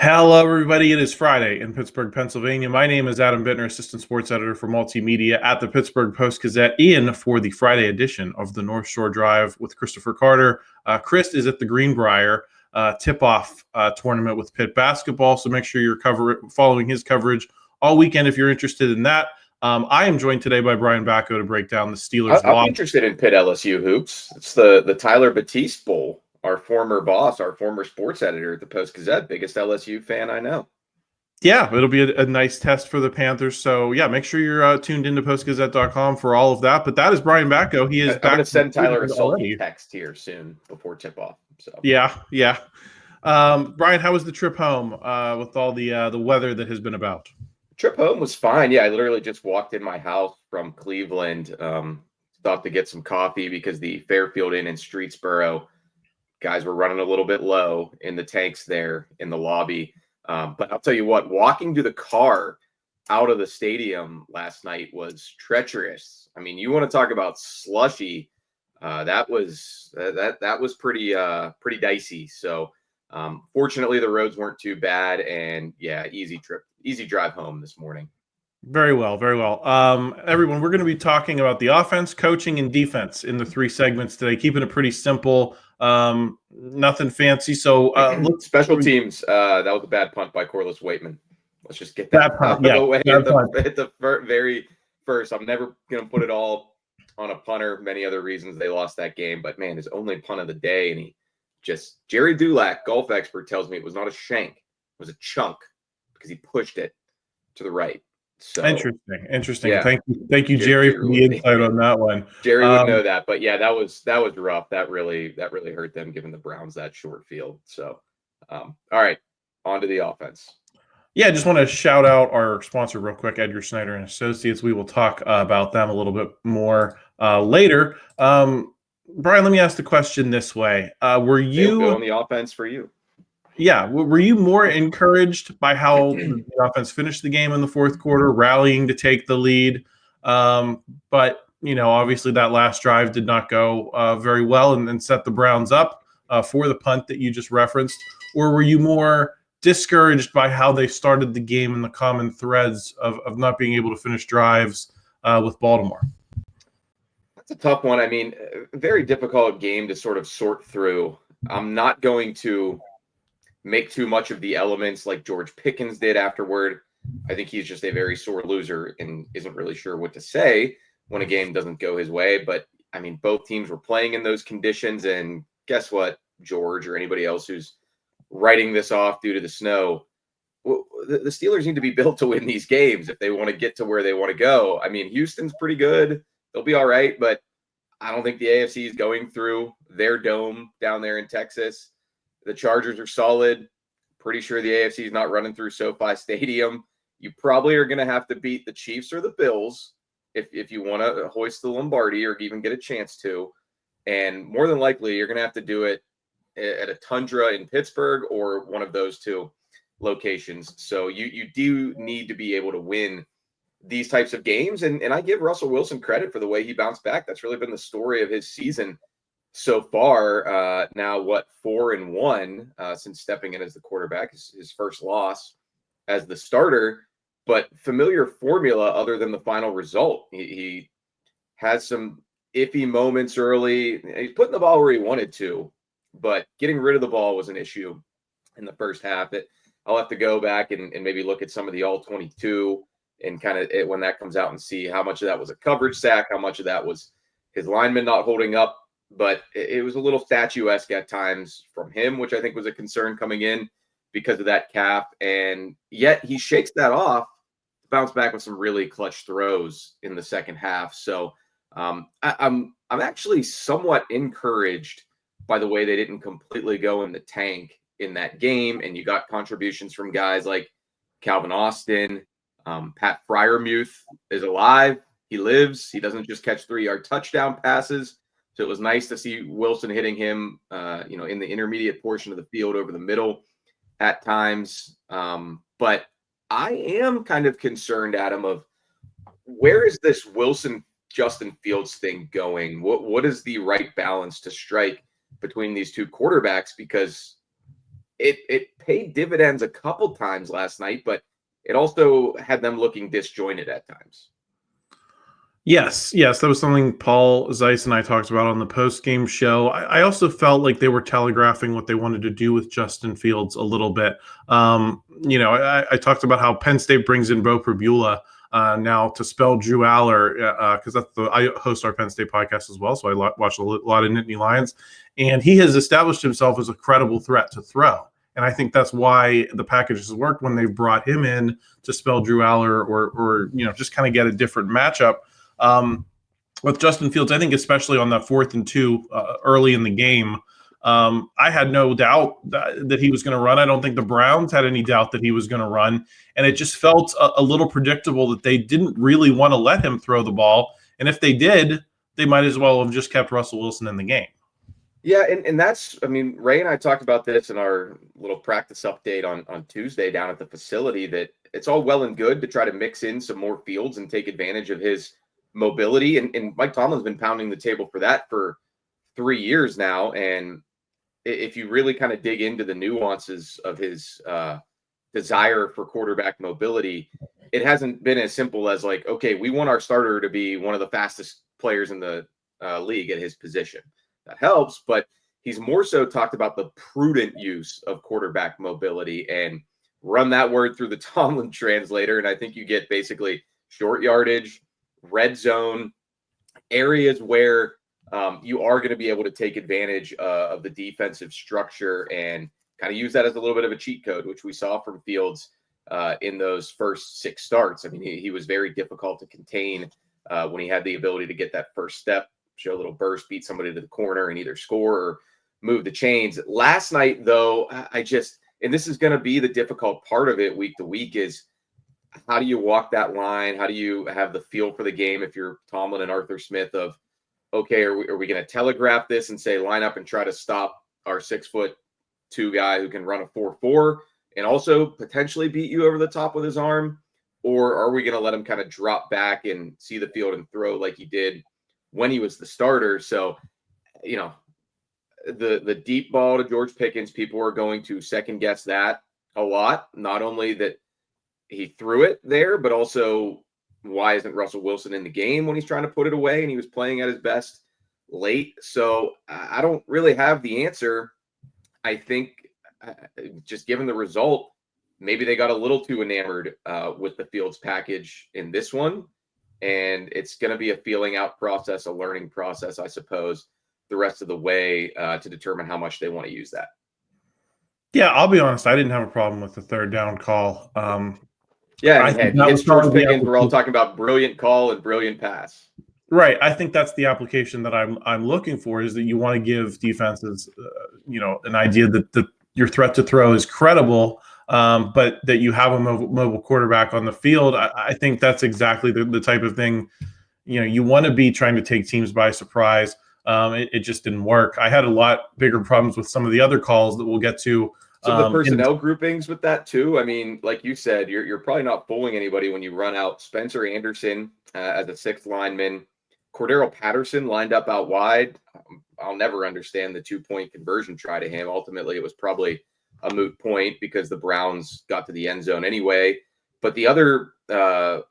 Hello, everybody. It is Friday in Pittsburgh, Pennsylvania. My name is Adam Bittner, Assistant Sports Editor for Multimedia at the Pittsburgh Post-Gazette, in for the Friday edition of the Northshore Drive with Christopher Carter. Chris is at the Greenbrier tip-off tournament with Pitt basketball, so make sure you're following his coverage all weekend if you're interested in that. I am joined today by Brian Batko to break down the Steelers' I'm loss. interested in Pitt LSU hoops. It's the Tyler Batiste Bowl. Our former boss, our former sports editor at the Post-Gazette, biggest LSU fan I know. Yeah, it'll be a nice test for the Panthers. So, yeah, make sure you're tuned into postgazette.com for all of that. But that is Brian Batko. He is I'm back. going to send Tyler a salty text here soon before tip-off. So Yeah. Brian, how was the trip home with all the weather that has been about? Trip home was fine. Yeah, I literally just walked in my house from Cleveland. Thought to get some coffee because the Fairfield Inn in Streetsboro guys were running a little bit low in the tanks there in the lobby. But I'll tell you what, walking to the car out of the stadium last night was treacherous. I mean, you want to talk about slushy. That was pretty dicey. So fortunately, the roads weren't too bad, and yeah, easy drive home this morning. Very well. Everyone, we're going to be talking about the offense, coaching, and defense in the three segments today, keeping it pretty simple. Nothing fancy. So special teams. That was a bad punt by Corliss Waitman. Let's just get that out of the way at the very first. I'm never going to put it all on a punter. Many other reasons they lost that game, but man, his only punt of the day, and Jerry Dulac, golf expert, tells me it was not a shank, it was a chunk because he pushed it to the right. So interesting. Yeah. Thank you, Jerry, for the insight on that one. Jerry would know that, but yeah, that was rough. That really hurt them, giving the Browns that short field. So, all right, on to the offense. Yeah, I just want to shout out our sponsor real quick, Edgar Snyder Associates. We will talk about them a little bit more later. Brian, let me ask the question this way: were you on the offense for you? Yeah. Were you more encouraged by how the offense finished the game in the fourth quarter, rallying to take the lead? But, obviously that last drive did not go very well and set the Browns up for the punt that you just referenced. Or were you more discouraged by how they started the game and the common threads of not being able to finish drives with Baltimore? That's a tough one. I mean, very difficult game to sort of sort through. I'm not going to make too much of the elements like George Pickens did afterward. I think he's just a very sore loser and isn't really sure what to say when a game doesn't go his way. But I mean, both teams were playing in those conditions, and guess what, George, or anybody else who's writing this off due to the snow, the Steelers need to be built to win these games if they want to get to where they want to go. I mean, Houston's pretty good. They'll be all right, but I don't think the AFC is going through their dome down there in Texas. The Chargers are solid. Pretty sure the AFC is not running through SoFi Stadium. You probably are going to have to beat the Chiefs or the Bills if you want to hoist the Lombardi or even get a chance to. And more than likely, you're going to have to do it at a Tundra in Pittsburgh or one of those two locations. So you do need to be able to win these types of games. And I give Russell Wilson credit for the way he bounced back. That's really been the story of his season so far. Now, 4-1 since stepping in as the quarterback, his first loss as the starter, but familiar formula other than the final result. He had some iffy moments early. He's putting the ball where he wanted to, but getting rid of the ball was an issue in the first half. I'll have to go back and maybe look at some of the all-22 and kind of when that comes out and see how much of that was a coverage sack, how much of that was his lineman not holding up. But it was a little statuesque at times from him, which I think was a concern coming in because of that calf. And yet he shakes that off, bounce back with some really clutch throws in the second half. So I'm actually somewhat encouraged by the way they didn't completely go in the tank in that game. And you got contributions from guys like Calvin Austin. Pat Freiermuth is alive. He lives. He doesn't just catch 3-yard touchdown passes. So it was nice to see Wilson hitting him, in the intermediate portion of the field over the middle at times. But I am kind of concerned, Adam, of where is this Wilson-Justin Fields thing going? What is the right balance to strike between these two quarterbacks? Because it paid dividends a couple times last night, but it also had them looking disjointed at times. Yes, that was something Paul Zeiss and I talked about on the post-game show. I also felt like they were telegraphing what they wanted to do with Justin Fields a little bit. I talked about how Penn State brings in Bo Pribula now to spell Drew Aller, because I host our Penn State podcast as well, so I watch a lot of Nittany Lions, and he has established himself as a credible threat to throw. And I think that's why the package has worked when they've brought him in to spell Drew Aller or just kind of get a different matchup. With Justin Fields, I think especially on that 4th and 2 early in the game, I had no doubt that he was going to run. I don't think the Browns had any doubt that he was going to run. And it just felt a little predictable that they didn't really want to let him throw the ball. And if they did, they might as well have just kept Russell Wilson in the game. Yeah, and that's, Ray and I talked about this in our little practice update on Tuesday down at the facility, that it's all well and good to try to mix in some more Fields and take advantage of his mobility. And Mike Tomlin's been pounding the table for that for 3 years now. And if you really kind of dig into the nuances of his desire for quarterback mobility, it hasn't been as simple as like, okay, we want our starter to be one of the fastest players in the league at his position. That helps, but he's more so talked about the prudent use of quarterback mobility and run that word through the Tomlin translator. And I think you get basically short yardage, red zone, areas where you are going to be able to take advantage of the defensive structure and kind of use that as a little bit of a cheat code, which we saw from Fields in those first 6 starts. He was very difficult to contain when he had the ability to get that first step, show a little burst, beat somebody to the corner and either score or move the chains. Last night, though, and this is going to be the difficult part of it week to week, is how do you walk that line? How do you have the feel for the game if you're Tomlin and Arthur Smith of, okay, are we going to telegraph this and say line up and try to stop our 6'2" guy who can run a 4.4 and also potentially beat you over the top with his arm? Or are we going to let him kind of drop back and see the field and throw like he did when he was the starter? So, the deep ball to George Pickens, people are going to second guess that a lot. Not only that he threw it there, but also why isn't Russell Wilson in the game when he's trying to put it away and he was playing at his best late? So I don't really have the answer. I think just given the result, maybe they got a little too enamored with the Fields package in this one. And it's going to be a feeling out process, a learning process, I suppose, the rest of the way to determine how much they want to use that. Yeah, I'll be honest. I didn't have a problem with the 3rd down call. It's George Pickens. We're all talking about brilliant call and brilliant pass. Right. I think that's the application that I'm looking for, is that you want to give defenses, an idea that your threat to throw is credible, but that you have a mobile quarterback on the field. I think that's exactly the type of thing, you want to be trying to take teams by surprise. It just didn't work. I had a lot bigger problems with some of the other calls that we'll get to. Some of the personnel groupings with that too. Like you said, you're probably not fooling anybody when you run out Spencer Anderson as a 6th lineman, Cordero Patterson lined up out wide. I'll never understand the 2-point conversion try to him. Ultimately, it was probably a moot point because the Browns got to the end zone anyway. But the other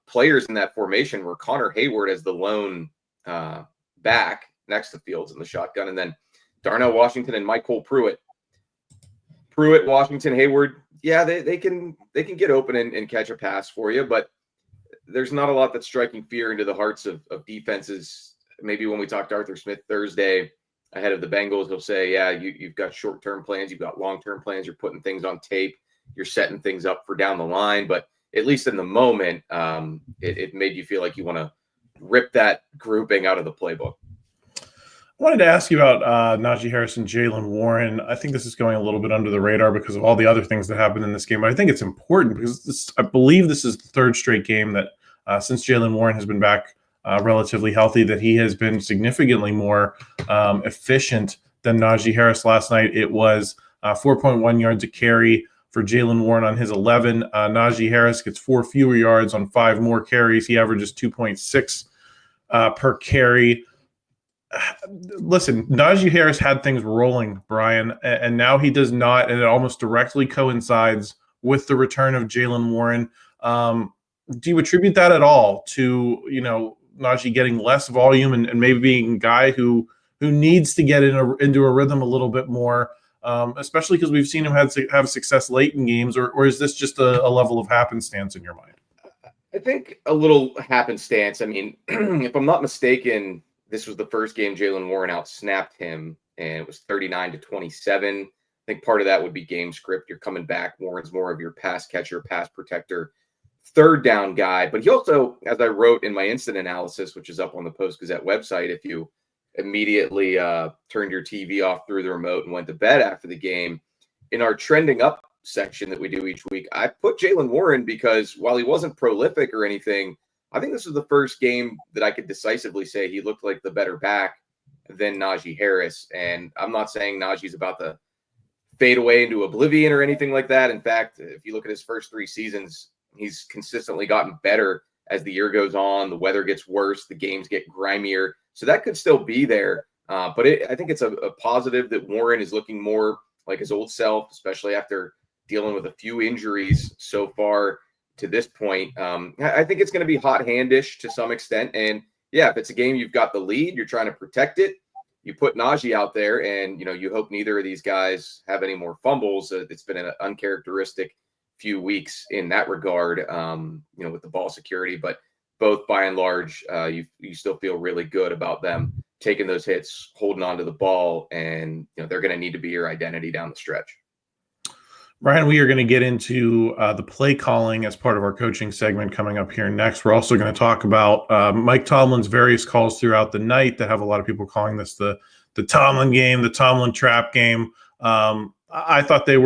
players in that formation were Connor Heyward as the lone back next to Fields in the shotgun, and then Darnell Washington and Michael Pruitt. Washington, Heyward, yeah, they can get open and catch a pass for you, but there's not a lot that's striking fear into the hearts of defenses. Maybe when we talked to Arthur Smith Thursday ahead of the Bengals, he'll say, yeah, you've got short-term plans, you've got long-term plans, you're putting things on tape, you're setting things up for down the line. But at least in the moment, it made you feel like you want to rip that grouping out of the playbook. I wanted to ask you about Najee Harris and Jaylen Warren. I think this is going a little bit under the radar because of all the other things that happened in this game. But I think it's important because I believe this is the 3rd straight game that since Jaylen Warren has been back relatively healthy, that he has been significantly more efficient than Najee Harris. Last night, it was 4.1 yards a carry for Jaylen Warren on his 11. Najee Harris gets 4 fewer yards on 5 more carries. He averages 2.6 per carry. listen, Najee Harris had things rolling, Brian, and now he does not, and it almost directly coincides with the return of Jaylen Warren. Do you attribute that at all to, Najee getting less volume and maybe being a guy who needs to get into a rhythm a little bit more, especially because we've seen him have success late in games, or is this just a level of happenstance in your mind? I think a little happenstance. I mean, if I'm not mistaken, this was the first game Jaylen Warren outsnapped him, and it was 39-27. I think part of that would be game script. You're coming back. Warren's more of your pass catcher, pass protector, third down guy. But he also, as I wrote in my instant analysis, which is up on the Post-Gazette website, if you immediately turned your TV off through the remote and went to bed after the game, in our trending up section that we do each week, I put Jaylen Warren because while he wasn't prolific or anything, I think this was the first game that I could decisively say he looked like the better back than Najee Harris. And I'm not saying Najee's about to fade away into oblivion or anything like that. In fact, if you look at his first 3 seasons, he's consistently gotten better as the year goes on. The weather gets worse. The games get grimier. So that could still be there. But I think it's a positive that Warren is looking more like his old self, especially after dealing with a few injuries so far to this point. I think it's going to be hot-handish to some extent. And yeah, if it's a game you've got the lead, you're trying to protect it, you put Najee out there and, you hope neither of these guys have any more fumbles. It's been an uncharacteristic few weeks in that regard, with the ball security, but both by and large, you still feel really good about them taking those hits, holding on to the ball, and, they're going to need to be your identity down the stretch. Brian, we are going to get into the play calling as part of our coaching segment coming up here next. We're also going to talk about Mike Tomlin's various calls throughout the night that have a lot of people calling this the Tomlin game, the Tomlin trap game. I thought he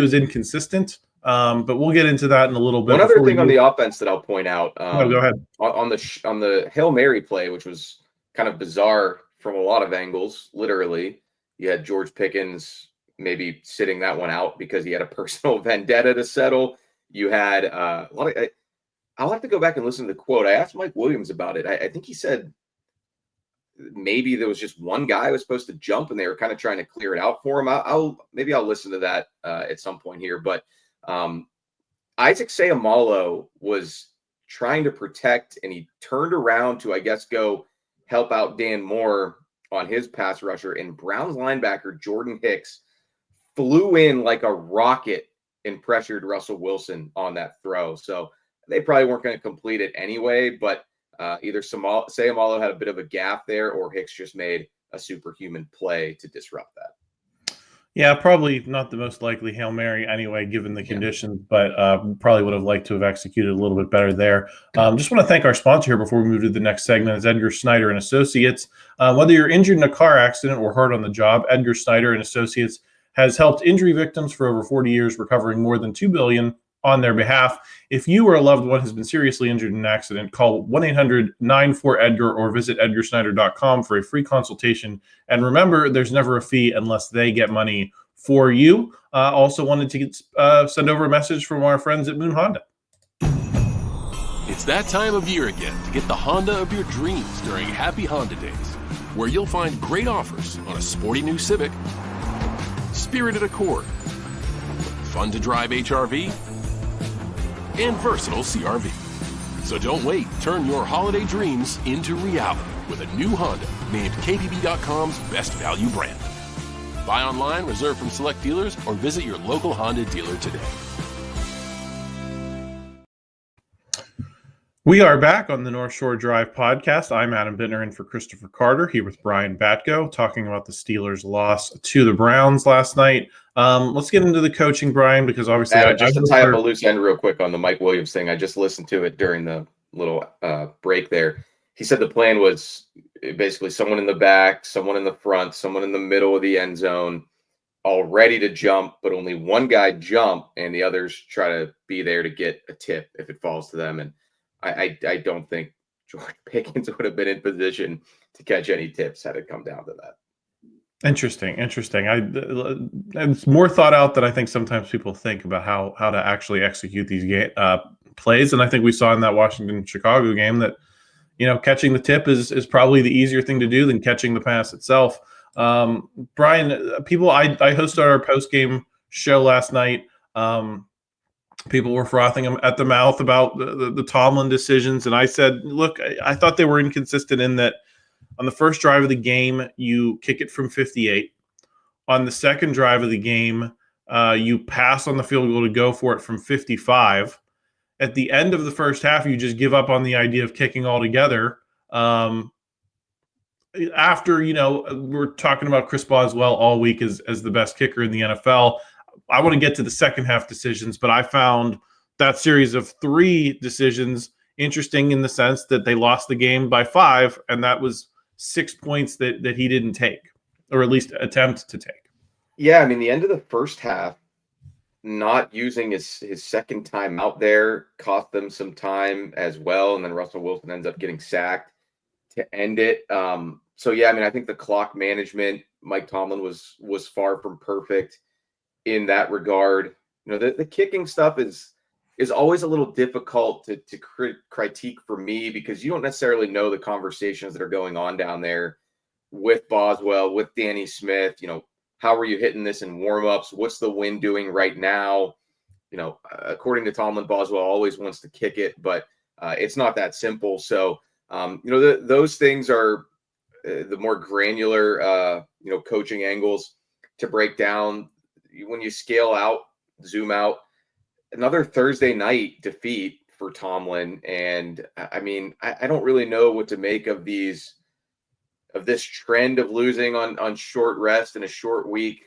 was inconsistent, but we'll get into that in a little bit. One other thing on the offense that I'll point out. No, go ahead. On the Hail Mary play, which was kind of bizarre from a lot of angles, literally, you had George Pickens maybe sitting that one out because he had a personal vendetta to settle. You had a lot of. I'll have to go back and listen to the quote. I asked Mike Williams about it. I think he said maybe there was just one guy who was supposed to jump and they were kind of trying to clear it out for him. I'll listen to that at some point here. But Isaac Seumalo was trying to protect, and he turned around to, I guess, go help out Dan Moore on his pass rusher, and Browns linebacker Jordan Hicks flew in like a rocket and pressured Russell Wilson on that throw. So they probably weren't going to complete it anyway, but either Seumalo had a bit of a gaffe there, or Hicks just made a superhuman play to disrupt that. Yeah, probably not the most likely Hail Mary anyway, given the conditions, but probably would have liked to have executed a little bit better there. Just want to thank our sponsor here before we move to the next segment. It's Edgar Snyder Associates. Whether you're injured in a car accident or hurt on the job, Edgar Snyder Associates has helped injury victims for over 40 years, recovering more than $2 billion on their behalf. If you or a loved one has been seriously injured in an accident, call 1-800-94-EDGAR or visit edgarsnyder.com for a free consultation. And remember, there's never a fee unless they get money for you. Also wanted to send over a message from our friends at Moon Honda. It's that time of year again to get the Honda of your dreams during Happy Honda Days, where you'll find great offers on a sporty new Civic, spirited Accord, fun to drive HRV, and versatile CRV. So don't wait. Turn your holiday dreams into reality with a new Honda named KBB.com's best value brand. Buy online, reserve from select dealers, or visit your local Honda dealer today. We are back on the Northshore Drive podcast. I'm Adam Bittner in for Christopher Carter, here with Brian Batko, talking about the Steelers' loss to the Browns last night. Let's get into the coaching, Brian, because obviously just to tie up a loose end real quick on the Mike Williams thing. I just listened to it during the little break there. He said the plan was basically someone in the back, someone in the front, someone in the middle of the end zone, all ready to jump, but only one guy jump, and the others try to be there to get a tip if it falls to them. And I don't think George Pickens would have been in position to catch any tips had it come down to that. Interesting. It's more thought out than I think sometimes people think about how to actually execute these plays. And I think we saw in that Washington-Chicago game that, catching the tip is probably the easier thing to do than catching the pass itself. Brian, I hosted our post-game show last night. People were frothing at the mouth about the Tomlin decisions. And I said, look, I thought they were inconsistent in that on the first drive of the game, you kick it from 58. On the second drive of the game, you pass on the field goal to go for it from 55. At the end of the first half, you just give up on the idea of kicking altogether. After, we're talking about Chris Boswell all week as the best kicker in the NFL. I want to get to the second half decisions, but I found that series of 3 decisions interesting in the sense that they lost the game by 5, and that was 6 points that he didn't take, or at least attempt to take. Yeah, I mean, the end of the first half, not using his second time out there cost them some time as well, and then Russell Wilson ends up getting sacked to end it. So yeah, I mean, I think the clock management, Mike Tomlin was far from perfect in that regard. The kicking stuff is always a little difficult to critique for me, because you don't necessarily know the conversations that are going on down there with Boswell, with Danny Smith. How are you hitting this in warmups? What's the wind doing right now? According to Tomlin, Boswell always wants to kick it, but it's not that simple. So, those things are the more granular, coaching angles to break down. When you scale out, zoom out, another Thursday night defeat for Tomlin. And I mean, I don't really know what to make of this trend of losing on short rest and a short week.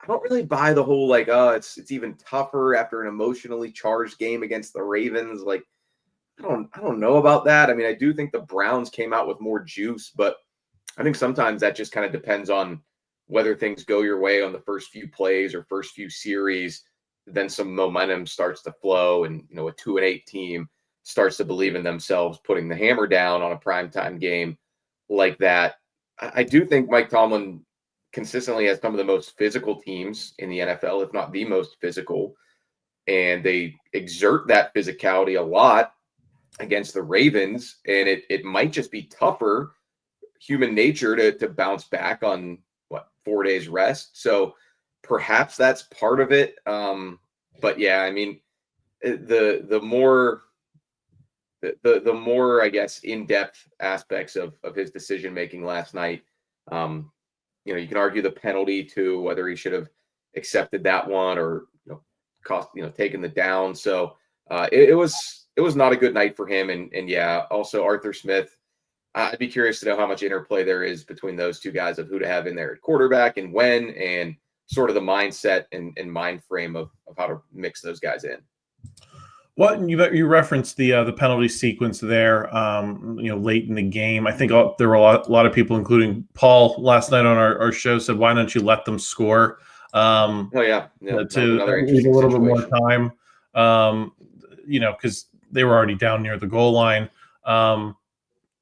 I don't really buy the whole it's even tougher after an emotionally charged game against the Ravens. I don't know about that. I mean, I do think the Browns came out with more juice, but I think sometimes that just kind of depends on whether things go your way on the first few plays or first few series. Then some momentum starts to flow, and a 2-8 team starts to believe in themselves, putting the hammer down on a primetime game like that. I do think Mike Tomlin consistently has some of the most physical teams in the NFL, if not the most physical, and they exert that physicality a lot against the Ravens, and it might just be tougher human nature to bounce back on 4 days rest. So perhaps that's part of it. But yeah, I mean, the more I guess in-depth aspects of his decision making last night, you can argue the penalty too, whether he should have accepted that one or taken the down. So it was not a good night for him. And yeah, also Arthur Smith. I'd be curious to know how much interplay there is between those two guys of who to have in there at quarterback and when, and sort of the mindset and mind frame of how to mix those guys in. Well, you referenced the penalty sequence there, late in the game. I think there were a lot of people, including Paul, last night on our show, said, "Why don't you let them score?" To leave a little bit more time, because they were already down near the goal line.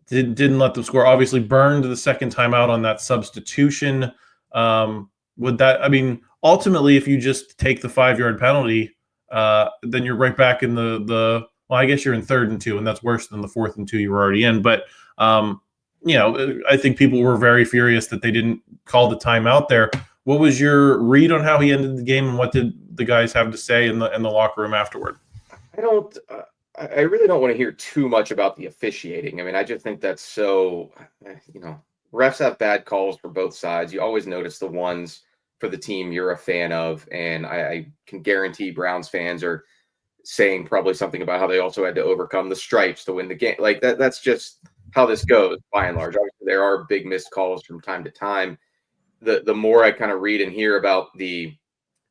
Didn't let them score. Obviously, burned the second time out on that substitution. Ultimately, if you just take the 5-yard penalty, then you're right back in well, I guess you're in 3rd and 2, and that's worse than the 4th and 2 you were already in. But I think people were very furious that they didn't call the timeout there. What was your read on how he ended the game, and what did the guys have to say in the locker room afterward? I really don't want to hear too much about the officiating. I mean, I just think that's so, refs have bad calls for both sides. You always notice the ones for the team you're a fan of. And I can guarantee Browns fans are saying probably something about how they also had to overcome the stripes to win the game. Like that's just how this goes by and large. Obviously, there are big missed calls from time to time. The more I kind of read and hear about the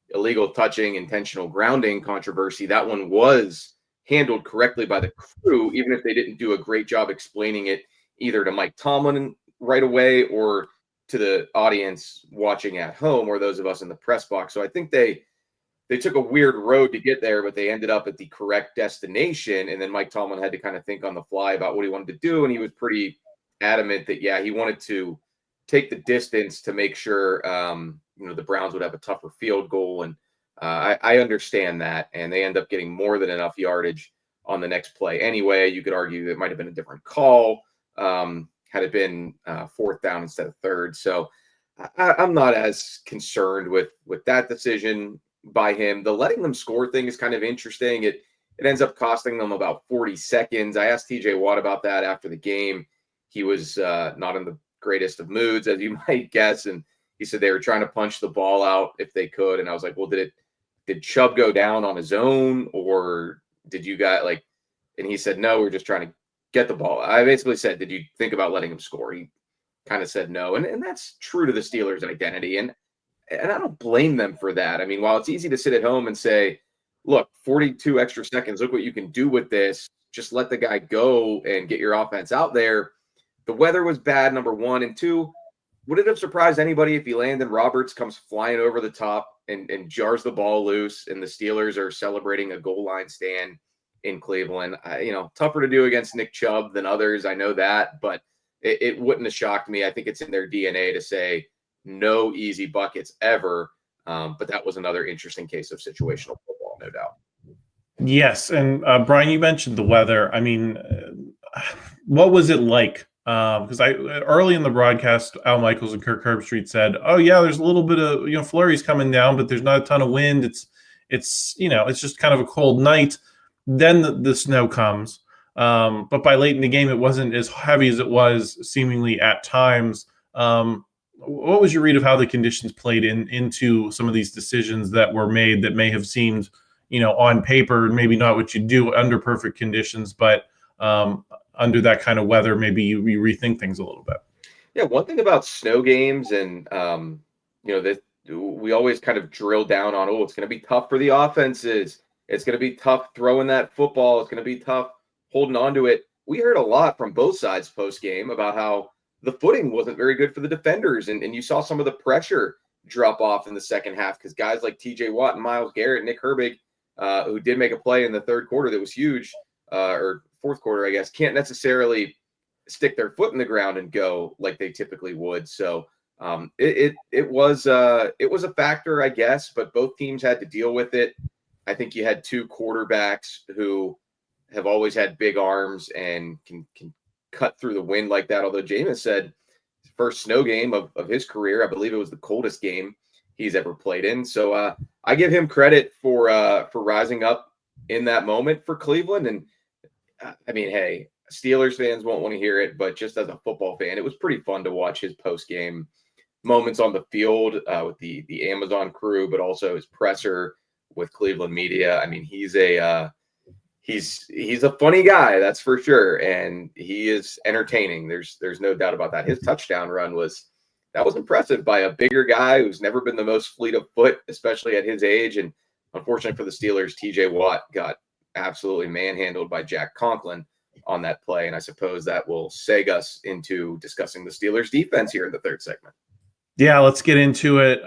illegal touching, intentional grounding controversy, that one was handled correctly by the crew, even if they didn't do a great job explaining it either to Mike Tomlin right away or to the audience watching at home or those of us in the press box. So I think they took a weird road to get there, but they ended up at the correct destination. And then Mike Tomlin had to kind of think on the fly about what he wanted to do. And he was pretty adamant that, he wanted to take the distance to make sure, the Browns would have a tougher field goal. And I understand that. And they end up getting more than enough yardage on the next play anyway. You could argue it might have been a different call had it been 4th down instead of 3rd. So I'm not as concerned with that decision by him. The letting them score thing is kind of interesting. It ends up costing them about 40 seconds. I asked TJ Watt about that after the game. He was not in the greatest of moods, as you might guess, and he said they were trying to punch the ball out if they could. And I was like, well, did Chubb go down on his own, or did you guys like? And he said, no, we're just trying to get the ball. I basically said, did you think about letting him score? He kind of said no, and that's true to the Steelers' identity, and I don't blame them for that. I mean, while it's easy to sit at home and say, look, 42 extra seconds, look what you can do with this. Just let the guy go and get your offense out there. The weather was bad, number one, and two. Would it have surprised anybody if Landon Roberts comes flying over the top and jars the ball loose, and the Steelers are celebrating a goal line stand in Cleveland? Tougher to do against Nick Chubb than others. I know that, but it wouldn't have shocked me. I think it's in their DNA to say no easy buckets ever. But that was another interesting case of situational football, no doubt. Yes, and Brian, you mentioned the weather. I mean, what was it like? Because early in the broadcast, Al Michaels and Kirk Herbstreit said, "Oh yeah, there's a little bit of flurries coming down, but there's not a ton of wind. It's just kind of a cold night." Then the snow comes, but by late in the game, it wasn't as heavy as it was seemingly at times. What was your read of how the conditions played into some of these decisions that were made that may have seemed, on paper, maybe not what you do under perfect conditions, but under that kind of weather, maybe you rethink things a little bit? Yeah, one thing about snow games, and that we always kind of drill down on, it's going to be tough for the offenses. It's going to be tough throwing that football. It's going to be tough holding on to it. We heard a lot from both sides post game about how the footing wasn't very good for the defenders, and you saw some of the pressure drop off in the second half because guys like TJ Watt and Myles Garrett, Nick Herbig, who did make a play in the third quarter that was huge, or fourth quarter, I guess, can't necessarily stick their foot in the ground and go like they typically would. So it was a factor, I guess, but both teams had to deal with it. I think you had two quarterbacks who have always had big arms and can cut through the wind like that. Although Jameis said his first snow game of his career, I believe it was the coldest game he's ever played in. So I give him credit for rising up in that moment for Cleveland. And I mean, hey, Steelers fans won't want to hear it, but just as a football fan, it was pretty fun to watch his post-game moments on the field with the Amazon crew, but also his presser with Cleveland media. I mean, he's a funny guy, that's for sure, and he is entertaining. There's no doubt about that. His touchdown run was impressive by a bigger guy who's never been the most fleet of foot, especially at his age. And unfortunately for the Steelers, TJ Watt got absolutely manhandled by Jack Conklin on that play, and I suppose that will seg us into discussing the Steelers defense here in the third segment. Yeah, let's get into it.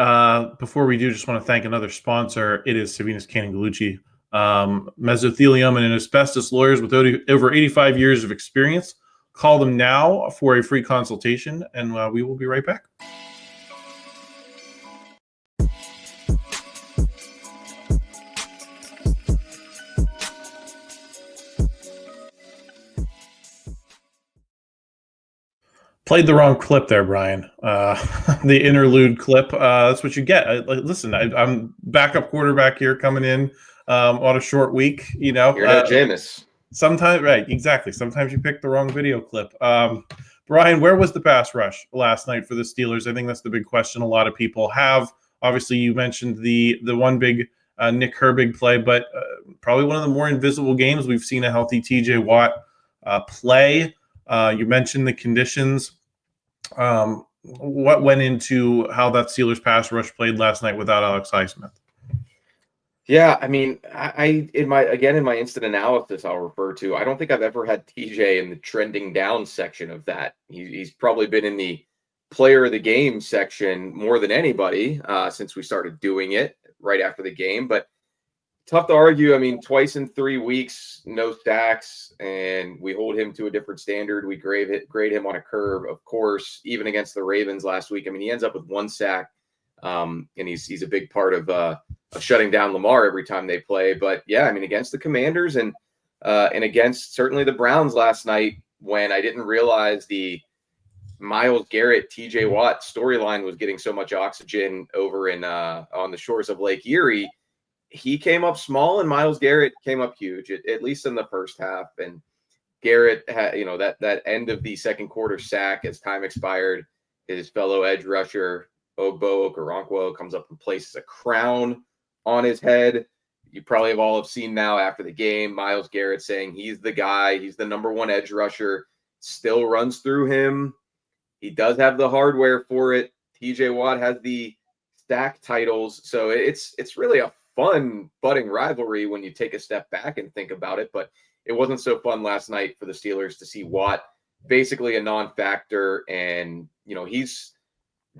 Before we do, just want to thank another sponsor. It is Savinas Canning Gallucci, mesothelioma and asbestos lawyers with over 85 years of experience. Call them now for a free consultation, and we will be right back. Played the wrong clip there, Brian. The interlude clip. That's what you get. Listen, I'm backup quarterback here coming in on a short week. You're not Jameis. Sometimes, right, exactly. Sometimes you pick the wrong video clip. Brian, where was the pass rush last night for the Steelers? I think that's the big question a lot of people have. Obviously, you mentioned the one big Nick Herbig play, but probably one of the more invisible games we've seen a healthy TJ Watt play. You mentioned the conditions. What went into how that Steelers pass rush played last night without Alex Highsmith? Yeah, I mean, in my instant analysis, I'll refer to, I don't think I've ever had TJ in the trending down section of that. He's probably been in the player of the game section more than anybody since we started doing it right after the game. But tough to argue. I mean, twice in 3 weeks, no sacks, and we hold him to a different standard. We grade him on a curve, of course, even against the Ravens last week. I mean, he ends up with 1 sack, and he's a big part of shutting down Lamar every time they play. But, yeah, I mean, against the Commanders, and and against certainly the Browns last night, when I didn't realize the Myles Garrett, TJ Watt storyline was getting so much oxygen over in on the shores of Lake Erie. He came up small and Myles Garrett came up huge, at least in the first half. And Garrett had, that end of the second quarter sack as time expired. His fellow edge rusher, Ogbo Okoronkwo, comes up and places a crown on his head. You probably have all seen now after the game, Myles Garrett saying he's the guy, he's the number one edge rusher, still runs through him. He does have the hardware for it. TJ Watt has the stack titles. So it's really a fun budding rivalry when you take a step back and think about it. But it wasn't so fun last night for the Steelers to see Watt basically a non-factor. And, he's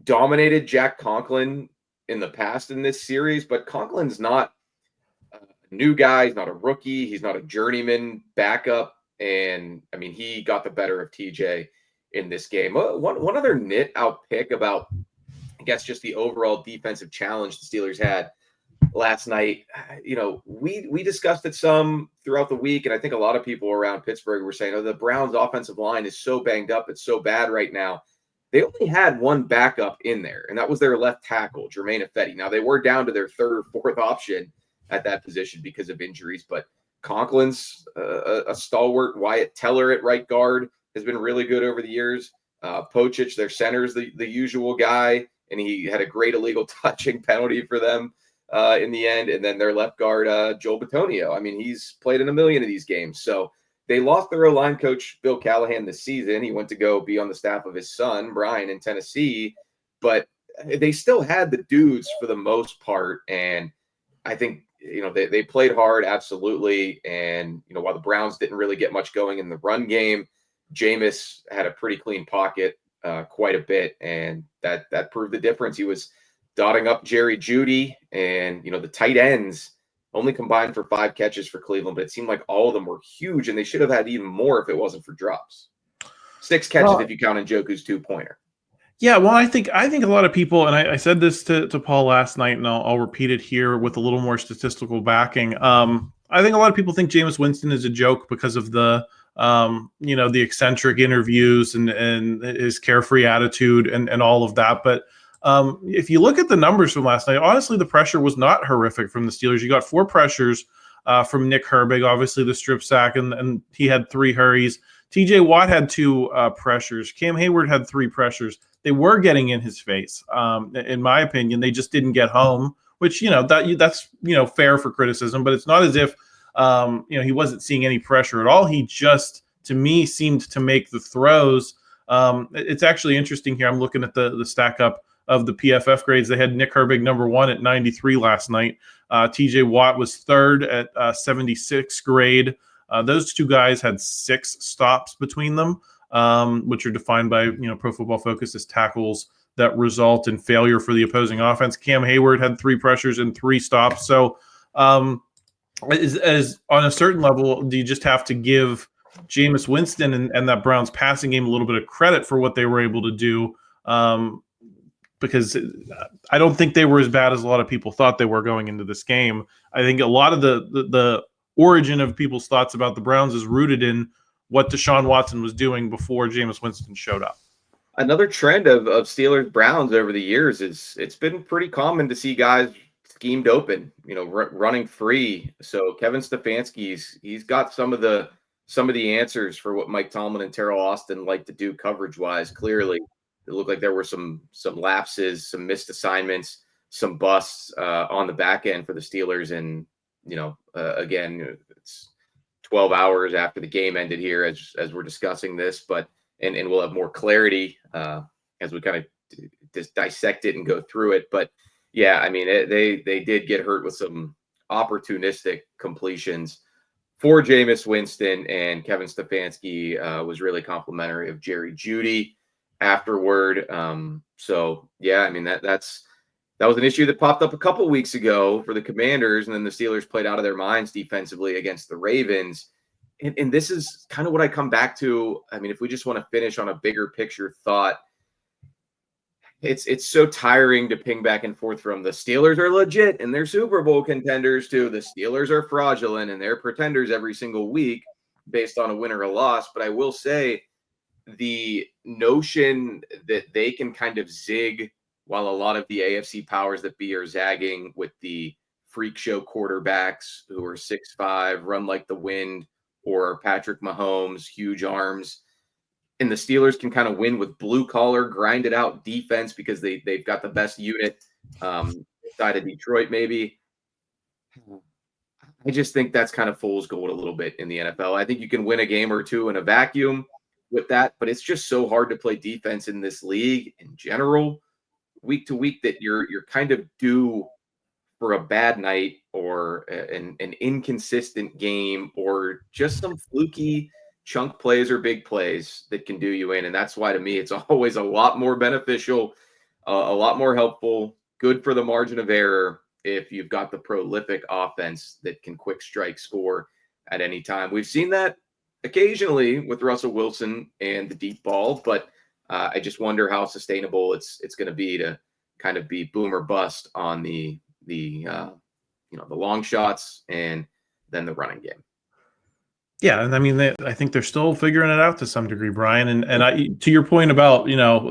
dominated Jack Conklin in the past in this series, but Conklin's not a new guy. He's not a rookie. He's not a journeyman backup. And, he got the better of TJ in this game. One other nit I'll pick about, I guess, just the overall defensive challenge the Steelers had last night. We discussed it some throughout the week, and I think a lot of people around Pittsburgh were saying, the Browns' offensive line is so banged up. It's so bad right now. They only had one backup in there, and that was their left tackle, Jermaine Ifedi. Now, they were down to their third or fourth option at that position because of injuries, but Conklin's a stalwart. Wyatt Teller at right guard has been really good over the years. Pocic, their center's the usual guy, and he had a great illegal touching penalty for them in the end. And then their left guard, Joel Bitonio. He's played in a million of these games. So they lost their O-line coach, Bill Callahan, this season. He went to go be on the staff of his son, Brian, in Tennessee. But they still had the dudes for the most part. And I think, they played hard, absolutely. And, while the Browns didn't really get much going in the run game, Jameis had a pretty clean pocket quite a bit, and that proved the difference. He was dotting up Jerry Jeudy, and the tight ends only combined for 5 catches for Cleveland, but it seemed like all of them were huge, and they should have had even more if it wasn't for drops. 6 catches if you count Njoku's 2-pointer. Yeah, well, I think a lot of people, and I said this to Paul last night, and I'll repeat it here with a little more statistical backing. I think a lot of people think Jameis Winston is a joke because of the the eccentric interviews and his carefree attitude and all of that. But if you look at the numbers from last night, honestly, the pressure was not horrific from the Steelers. You got 4 pressures from Nick Herbig, obviously the strip sack, and he had 3 hurries. TJ Watt had 2 pressures. Cam Heyward had 3 pressures. They were getting in his face. In my opinion, they just didn't get home, which, that's fair for criticism, but it's not as if he wasn't seeing any pressure at all. He just, to me, seemed to make the throws. It's actually interesting here. I'm looking at the stack up of the PFF grades. They had Nick Herbig number 1 at 93 last night. TJ Watt was 3rd at 76 grade. Those 2 guys had 6 stops between them, which are defined by Pro Football Focus as tackles that result in failure for the opposing offense. Cam Heyward had 3 pressures and 3 stops. So as on a certain level, do you just have to give Jameis Winston and that Browns passing game a little bit of credit for what they were able to do? Because I don't think they were as bad as a lot of people thought they were going into this game. I think a lot of the origin of people's thoughts about the Browns is rooted in what Deshaun Watson was doing before Jameis Winston showed up. Another trend of Steelers Browns over the years is it's been pretty common to see guys schemed open, running free. So Kevin Stefanski's, he's got some of the answers for what Mike Tomlin and Terrell Austin like to do coverage wise. Clearly, it looked like there were some lapses, some missed assignments, some busts on the back end for the Steelers. And again, it's 12 hours after the game ended here as we're discussing this, but and we'll have more clarity as we kind of just dissect it and go through it. But yeah, they did get hurt with some opportunistic completions for Jameis Winston, and Kevin Stefanski was really complimentary of Jerry Jeudy afterward. So yeah, that was an issue that popped up a couple weeks ago for the Commanders, and then the Steelers played out of their minds defensively against the Ravens. And this is kind of what I come back to. If we just want to finish on a bigger picture thought, It's so tiring to ping back and forth from the Steelers are legit and they're Super Bowl contenders to the Steelers are fraudulent and they're pretenders every single week based on a win or a loss. But I will say the notion that they can kind of zig while a lot of the AFC powers that be are zagging with the freak show quarterbacks who are 6'5", run like the wind, or Patrick Mahomes, huge arms. And the Steelers can kind of win with blue collar, grinded out defense because they've got the best unit side of Detroit, maybe. I just think that's kind of fool's gold a little bit in the NFL. I think you can win a game or two in a vacuum with that, but it's just so hard to play defense in this league in general, week to week, that you're kind of due for a bad night or an inconsistent game or just some fluky chunk plays or big plays that can do you in. And that's why, to me, it's always a lot more beneficial, a lot more helpful, good for the margin of error if you've got the prolific offense that can quick strike score at any time. We've seen that occasionally with Russell Wilson and the deep ball, but I just wonder how sustainable it's going to be to kind of be boom or bust on the long shots and then the running game. Yeah, and I mean, I think they're still figuring it out to some degree, Brian. And to your point about,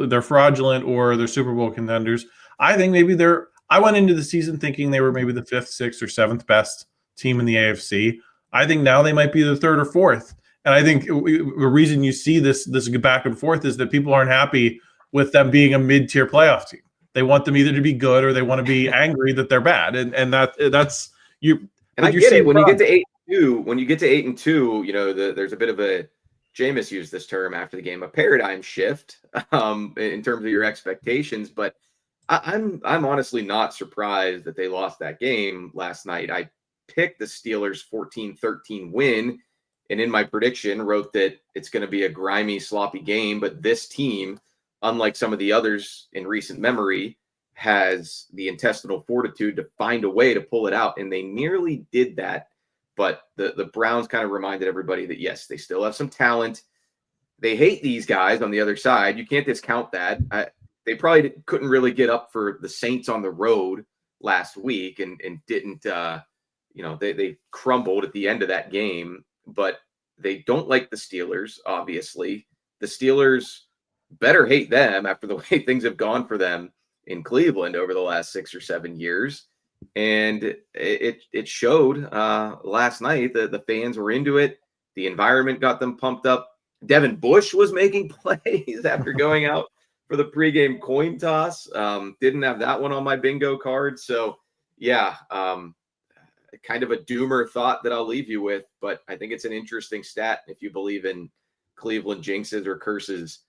they're fraudulent or they're Super Bowl contenders, I think maybe I went into the season thinking they were maybe the 5th, 6th, or 7th best team in the AFC. I think now they might be the 3rd or 4th. And I think the reason you see this back and forth is that people aren't happy with them being a mid-tier playoff team. They want them either to be good or they want to be angry that they're bad. And that's you. And I get it. When you get to 8-2, there's a bit of a, Jameis used this term after the game, a paradigm shift in terms of your expectations. But I'm honestly not surprised that they lost that game last night. I picked the Steelers 14-13 win, and in my prediction wrote that it's going to be a grimy, sloppy game. But this team, unlike some of the others in recent memory, has the intestinal fortitude to find a way to pull it out, and they nearly did that. But the Browns kind of reminded everybody that, yes, they still have some talent. They hate these guys on the other side. You can't discount that. They probably couldn't really get up for the Saints on the road last week and didn't, they crumbled at the end of that game. But they don't like the Steelers, obviously. The Steelers better hate them after the way things have gone for them in Cleveland over the last 6 or 7 years. And it showed last night that the fans were into it. The environment got them pumped up. Devin Bush was making plays after going out for the pregame coin toss. Didn't have that one on my bingo card. So, yeah, kind of a doomer thought that I'll leave you with. But I think it's an interesting stat if you believe in Cleveland jinxes or curses.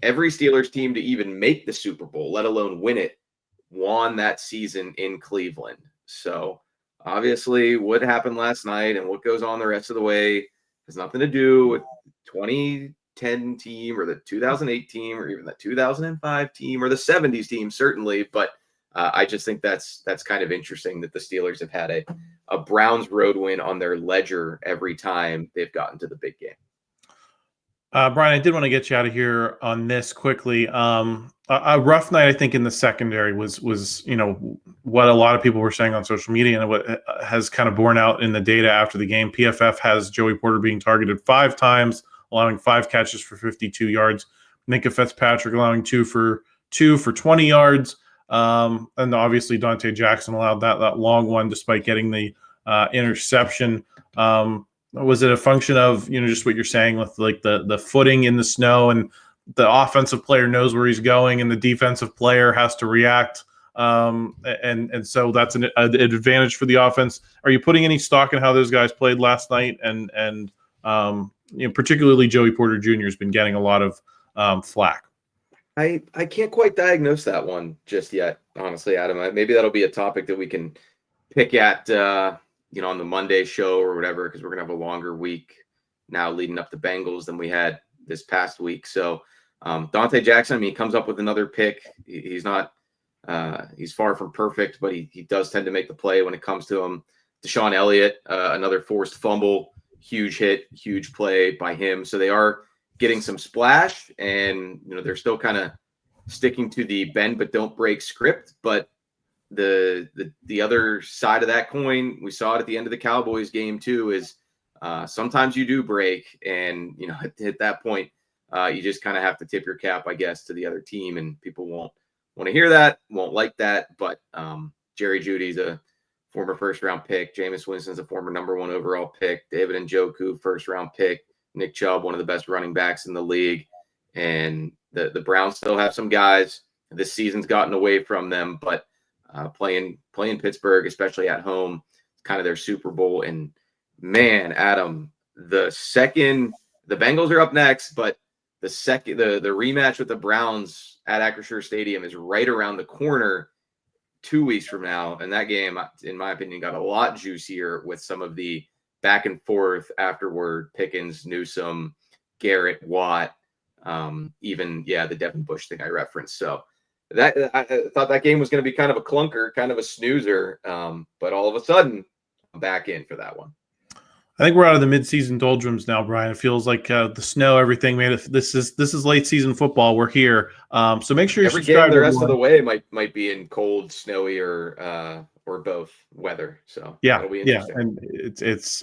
Every Steelers team to even make the Super Bowl, let alone win it, won that season in Cleveland. So obviously what happened last night and what goes on the rest of the way has nothing to do with 2010 team or the 2008 team or even the 2005 team or the 70s team, certainly. But I just think that's kind of interesting that the Steelers have had a Browns road win on their ledger every time they've gotten to the big game. Brian, I did want to get you out of here on this quickly. A rough night, I think, in the secondary was what a lot of people were saying on social media and what has kind of borne out in the data after the game. PFF has Joey Porter being targeted 5 times, allowing 5 catches for 52 yards. Minkah Fitzpatrick allowing 2 for 20 yards. And obviously Donte Jackson allowed that long one despite getting the interception. Was it a function of, just what you're saying with like the footing in the snow and the offensive player knows where he's going and the defensive player has to react? And so that's an advantage for the offense. Are you putting any stock in how those guys played last night? And particularly Joey Porter Jr. has been getting a lot of flack. I can't quite diagnose that one just yet, honestly, Adam. Maybe that'll be a topic that we can pick at on the Monday show or whatever, because we're going to have a longer week now leading up to Bengals than we had this past week. So Donte Jackson, he comes up with another pick. He's not he's far from perfect, but he does tend to make the play when it comes to him. Deshaun Elliott, another forced fumble, huge hit, huge play by him. So they are getting some splash, and they're still kind of sticking to the bend but don't break script. But the other side of that coin, we saw it at the end of the Cowboys game too, is sometimes you do break, and at that point, you just kind of have to tip your cap, I guess, to the other team, and people won't want to hear that, won't like that. But Jerry Jeudy's a former first-round pick. Jameis Winston's a former number 1 overall pick. David Njoku, first-round pick. Nick Chubb, one of the best running backs in the league. And the Browns still have some guys. This season's gotten away from them, but playing Pittsburgh, especially at home, it's kind of their Super Bowl. And man, Adam, the Bengals are up next, but the rematch with the Browns at Acrisure Stadium is right around the corner 2 weeks from now. And that game, in my opinion, got a lot juicier with some of the back and forth afterward. Pickens, Newsome, Garrett, Watt, even the Devin Bush thing I referenced. So I thought that game was going to be kind of a clunker, kind of a snoozer. But all of a sudden, I'm back in for that one. I think we're out of the midseason doldrums now, Brian. It feels like the snow, everything made it. This is late season football. We're here. So make sure you subscribe. Game the rest of the way might be in cold, snowy, or both weather. So that'll be interesting. And this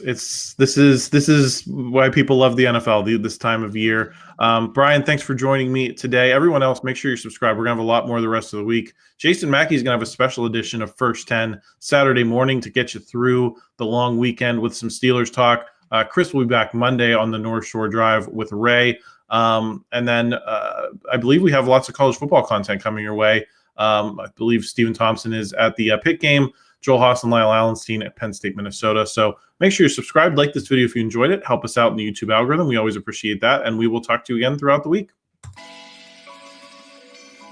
is why people love the NFL this time of year. Brian, thanks for joining me today. Everyone else, make sure you're subscribed. We're gonna have a lot more the rest of the week. Jason Mackey's gonna have a special edition of First 10 Saturday morning to get you through the long weekend with some Steelers talk. Chris will be back Monday on the Northshore Drive with Ray. And then I believe we have lots of college football content coming your way. I believe Stephen Thompson is at the Pitt game. Joel Haas and Lyle Allenstein at Penn State, Minnesota. So make sure you're subscribed. Like this video if you enjoyed it. Help us out in the YouTube algorithm. We always appreciate that. And we will talk to you again throughout the week.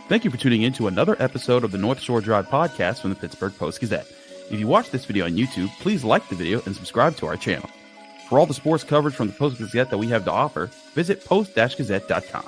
Thank you for tuning in to another episode of the Northshore Drive podcast from the Pittsburgh Post-Gazette. If you watch this video on YouTube, please like the video and subscribe to our channel. For all the sports coverage from the Post-Gazette that we have to offer, visit post-gazette.com.